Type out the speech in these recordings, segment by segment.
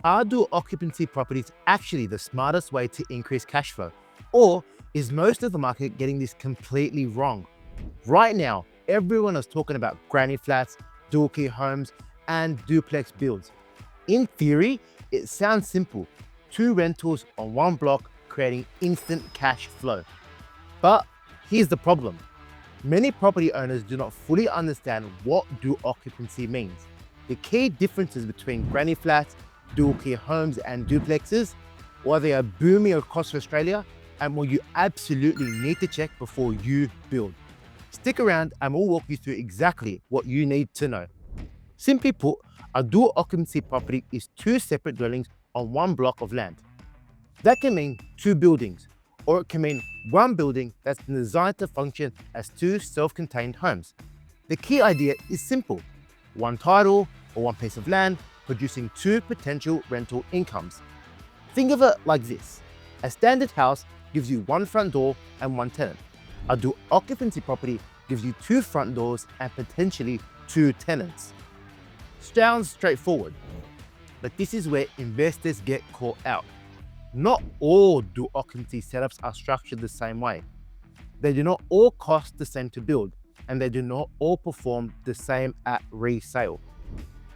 Are dual occupancy properties actually the smartest way to increase cash flow? Or is most of the market getting this completely wrong? Right now, everyone is talking about granny flats, dual key homes, and duplex builds. In theory, it sounds simple. Two rentals on one block creating instant cash flow. But here's the problem. Many property owners do not fully understand what dual occupancy means. The key differences between granny flats, dual key homes, and duplexes, why they are booming across Australia, and what you absolutely need to check before you build. Stick around and we'll walk you through exactly what you need to know. Simply put, a dual occupancy property is two separate dwellings on one block of land. That can mean two buildings, or it can mean one building that's designed to function as two self-contained homes. The key idea is simple: one title or one piece of land producing two potential rental incomes. Think of it like this: a standard house gives you one front door and one tenant. A dual occupancy property gives you two front doors and potentially two tenants. Sounds straightforward, but this is where investors get caught out. Not all dual occupancy setups are structured the same way. They do not all cost the same to build, and they do not all perform the same at resale.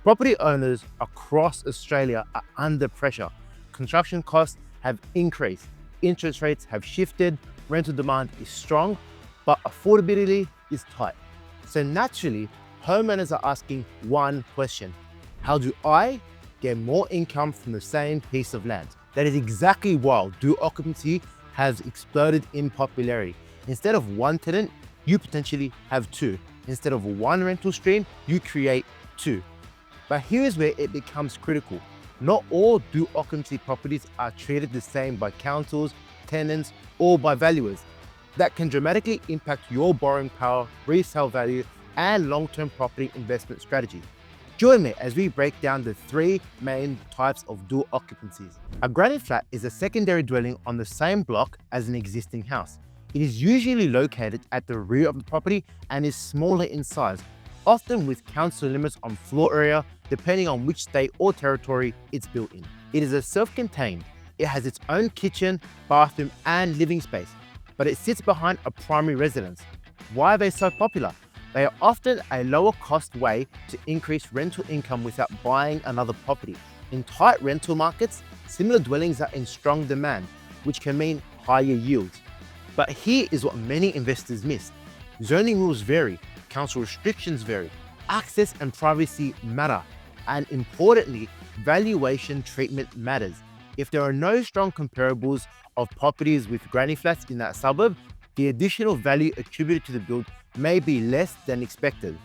Property owners across Australia are under pressure. Construction costs have increased, interest rates have shifted, rental demand is strong, but affordability is tight. So naturally, homeowners are asking one question: how do I get more income from the same piece of land? That is exactly why dual occupancy has exploded in popularity. Instead of one tenant, you potentially have two. Instead of one rental stream, you create two. But here's where it becomes critical. Not all dual occupancy properties are treated the same by councils, tenants, or by valuers. That can dramatically impact your borrowing power, resale value, and long-term property investment strategy. Join me as we break down the three main types of dual occupancies. A granny flat is a secondary dwelling on the same block as an existing house. It is usually located at the rear of the property and is smaller in size, often with council limits on floor area depending on which state or territory it's built in. It is a self-contained. It has its own kitchen, bathroom, and living space, but it sits behind a primary residence. Why are they so popular? They are often a lower cost way to increase rental income without buying another property. In tight rental markets, similar dwellings are in strong demand, which can mean higher yields. But here is what many investors miss. Zoning rules vary, council restrictions vary, access and privacy matter, and importantly, valuation treatment matters. If there are no strong comparables of properties with granny flats in that suburb, the additional value attributed to the build may be less than expected.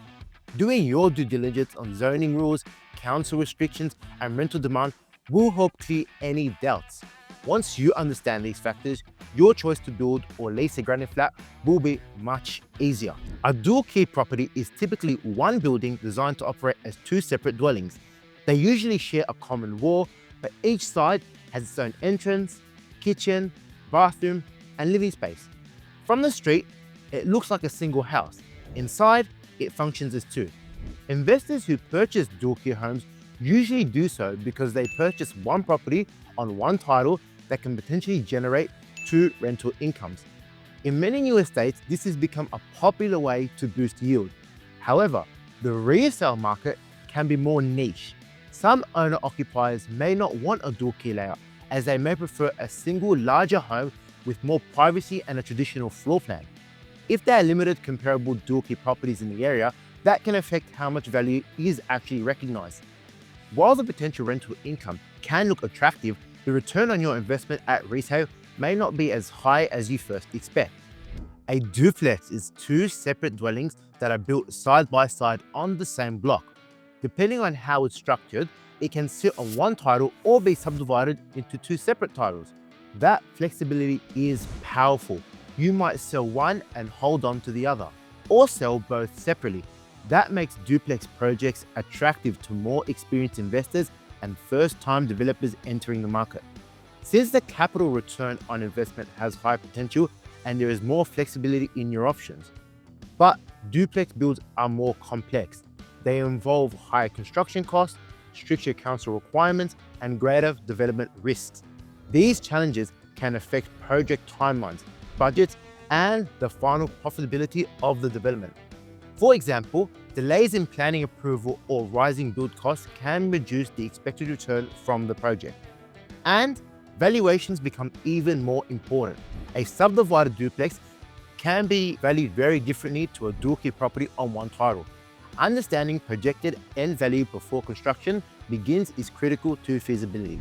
Doing your due diligence on zoning rules, council restrictions, and rental demand will help clear any doubts. Once you understand these factors, your choice to build or lease a granny flat will be much easier. A dual key property is typically one building designed to operate as two separate dwellings. They usually share a common wall, but each side has its own entrance, kitchen, bathroom, and living space. From the street, it looks like a single house. Inside, it functions as two. Investors who purchase dual key homes usually do so because they purchase one property on one title that can potentially generate two rental incomes. In many new estates, this has become a popular way to boost yield. However, the resale market can be more niche. Some owner-occupiers may not want a dual key layout, as they may prefer a single larger home with more privacy and a traditional floor plan. If there are limited comparable dual key properties in the area, that can affect how much value is actually recognized. While the potential rental income can look attractive, the return on your investment at resale may not be as high as you first expect. A duplex is two separate dwellings that are built side by side on the same block. Depending on how it's structured, it can sit on one title or be subdivided into two separate titles. That flexibility is powerful. You might sell one and hold on to the other, or sell both separately. That makes duplex projects attractive to more experienced investors and first-time developers entering the market. Since the capital return on investment has high potential and there is more flexibility in your options. But duplex builds are more complex. They involve higher construction costs, stricter council requirements, and greater development risks. These challenges can affect project timelines, budgets, and the final profitability of the development. For example, delays in planning approval or rising build costs can reduce the expected return from the project. And valuations become even more important. A subdivided duplex can be valued very differently to a dual-key property on one title. Understanding projected end value before construction begins is critical to feasibility.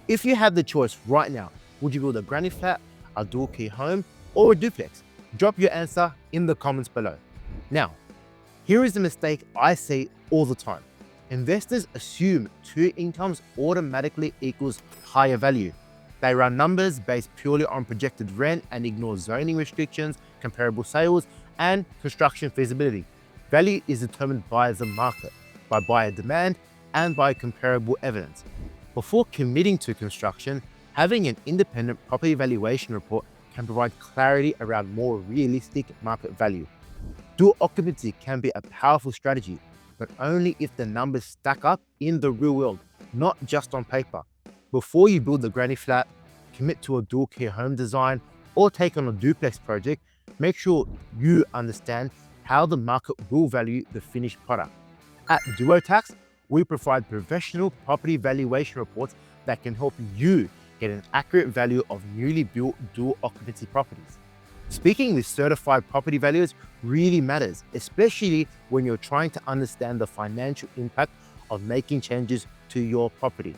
If you had the choice right now, would you build a granny flat, a dual-key home, or a duplex? Drop your answer in the comments below. Now, here is the mistake I see all the time. Investors assume two incomes automatically equals higher value. They run numbers based purely on projected rent and ignore zoning restrictions, comparable sales, and construction feasibility. Value is determined by the market, by buyer demand, and by comparable evidence. Before committing to construction, having an independent property valuation report can provide clarity around more realistic market value. Dual occupancy can be a powerful strategy, but only if the numbers stack up in the real world, not just on paper. Before you build the granny flat, commit to a dual-key home design, or take on a duplex project, make sure you understand how the market will value the finished product. At Tax, we provide professional property valuation reports that can help you get an accurate value of newly built dual occupancy properties. Speaking with certified property valuers really matters, especially when you're trying to understand the financial impact of making changes to your property.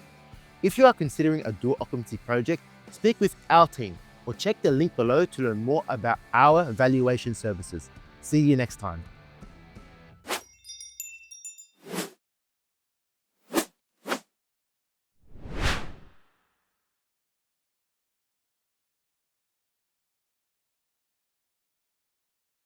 If you are considering a dual occupancy project, speak with our team or check the link below to learn more about our valuation services. See you next time.